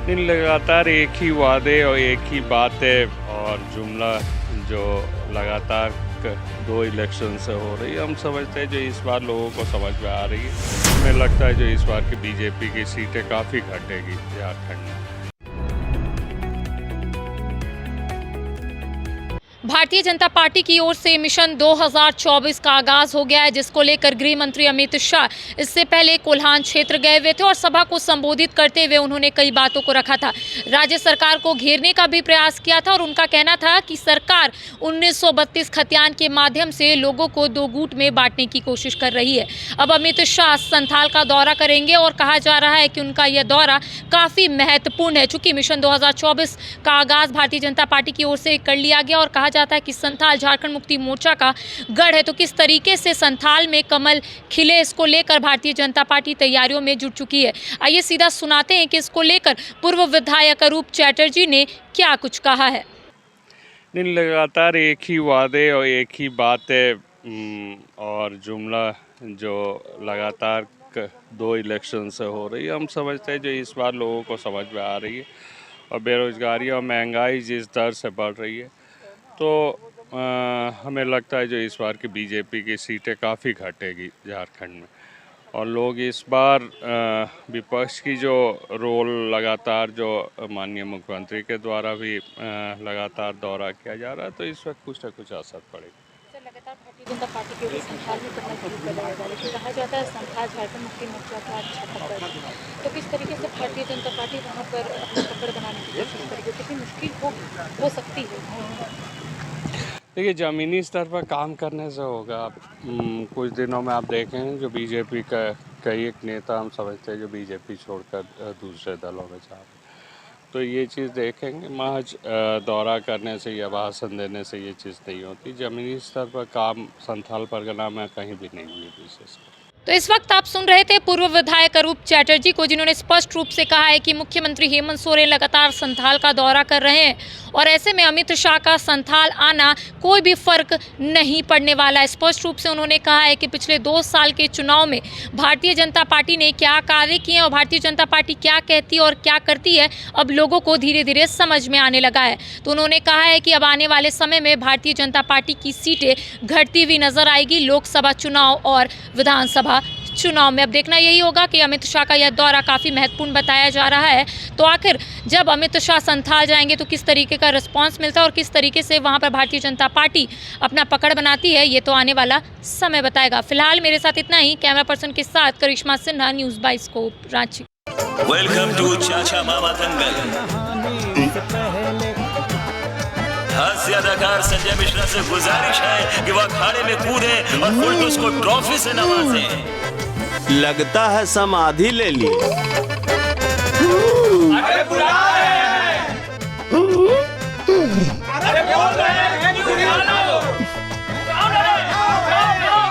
इन लगातार एक ही वादे और एक ही बातें और जुमला जो लगातार 2 इलेक्शन से हो रही है, हम समझते हैं जो इस बार लोगों को समझ में आ रही है। हमें लगता है जो इस बार की बीजेपी की सीटें काफ़ी घटेगी झारखंड में। भारतीय जनता पार्टी की ओर से मिशन 2024 का आगाज हो गया है, जिसको लेकर गृह मंत्री अमित शाह इससे पहले कोल्हान क्षेत्र गए हुए थे और सभा को संबोधित करते हुए उन्होंने कई बातों को रखा था। राज्य सरकार को घेरने का भी प्रयास किया था और उनका कहना था कि सरकार 1932 खतियान के माध्यम से लोगों को 2 गुट में बांटने की कोशिश कर रही है। अब अमित शाह संथाल का दौरा करेंगे और कहा जा रहा है कि उनका यह दौरा काफी महत्वपूर्ण है। चूंकि मिशन 2024 का आगाज भारतीय जनता पार्टी की ओर से कर लिया गया और कहा जाता है कि संथाल झारखंड मुक्ति मोर्चा का गढ़ है, तो किस तरीके से संथाल में कमल खिले, इसको लेकर भारतीय जनता पार्टी तैयारियों में जुट चुकी है। आइए सीधा सुनाते हैं कि इसको लेकर पूर्व विधायक अरूप चैटर्जी ने क्या कुछ कहा है। इन लगातार एक ही वादे और एक ही बातें और जुमला जो लगातार 2 इलेक्शन से हो रही है, हम समझते हैं जो इस बार लोगों को समझ में आ रही है। और बेरोजगारी और महंगाई जिस दर से बढ़ रही है, तो हमें लगता है जो इस बार की बीजेपी की सीटें काफ़ी घटेगी झारखंड में। और लोग इस बार विपक्ष की जो रोल लगातार जो माननीय मुख्यमंत्री के द्वारा भी लगातार दौरा किया जा रहा है, तो इस वक्त कुछ न कुछ असर पड़ेगा। लगातार भारतीय जनता पार्टी के संथाल में करना शुरू कर रहा है, लेकिन कहा जाता है संथाल झारखंड मुक्ति मोर्चा का अच्छा पकड़ है, तो किस तरीके से भारतीय जनता पार्टी वहाँ पर अपना पकड़ बनाने की कोशिश करेगी, कितनी मुश्किल हो सकती है। देखिए, ज़मीनी स्तर पर काम करने से होगा। कुछ दिनों में आप देखें जो बीजेपी का कई एक नेता हम समझते हैं जो बीजेपी छोड़कर दूसरे दलों में जा रहे हैं, तो ये चीज़ देखेंगे। महज दौरा करने से या भाषण देने से ये चीज़ नहीं होती। ज़मीनी स्तर पर काम संथाल परगना में कहीं भी नहीं हुई विशेष। तो इस वक्त आप सुन रहे थे पूर्व विधायक अरूप चैटर्जी को, जिन्होंने स्पष्ट रूप से कहा है कि मुख्यमंत्री हेमंत सोरेन लगातार संथाल का दौरा कर रहे हैं और ऐसे में अमित शाह का संथाल आना कोई भी फर्क नहीं पड़ने वाला है। स्पष्ट रूप से उन्होंने कहा है कि पिछले 2 साल के चुनाव में भारतीय जनता पार्टी ने क्या कार्य किए और भारतीय जनता पार्टी क्या कहती है और क्या करती है, अब लोगों को धीरे धीरे समझ में आने लगा है। तो उन्होंने कहा है कि अब आने वाले समय में भारतीय जनता पार्टी की सीटें घटती हुई नजर आएगी लोकसभा चुनाव और विधानसभा चुनाव में। अब देखना यही होगा कि अमित शाह का यह दौरा काफ़ी महत्वपूर्ण बताया जा रहा है, तो आखिर जब अमित शाह संथाल जाएंगे तो किस तरीके का रिस्पांस मिलता है और किस तरीके से वहां पर भारतीय जनता पार्टी अपना पकड़ बनाती है, ये तो आने वाला समय बताएगा। फिलहाल मेरे साथ इतना ही। कैमरा पर्सन के साथ Karishma Sinha, news bioscope, Ranchi. Welcome to Chacha Mama दंगल। हास्य अदाकार संजय मिश्रा से गुजारिश है कि वह अखाड़े में कूदे और फुलटूस को ट्रॉफी से नवाजें। लगता है समाधि ले ली। अरे बुला रहे हैं। अरे बोल रहे हैं।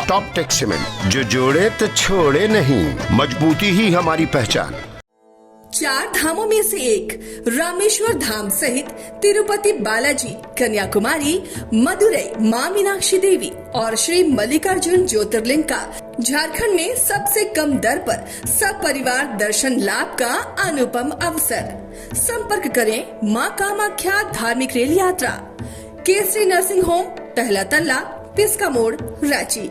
टॉप टेक सीमेंट, जो जोड़े तो छोड़े नहीं, मजबूती ही हमारी पहचान। 4 धामों में से एक रामेश्वर धाम सहित तिरुपति बालाजी, कन्याकुमारी, मदुरई माँ मीनाक्षी देवी और श्री मल्लिकार्जुन ज्योतिर्लिंग का झारखंड में सबसे कम दर पर सब परिवार दर्शन लाभ का अनुपम अवसर। संपर्क करें माँ कामाख्या धार्मिक रेल यात्रा, केसरी नर्सिंग होम, पहला तल्ला, पिस्का मोड़, रांची।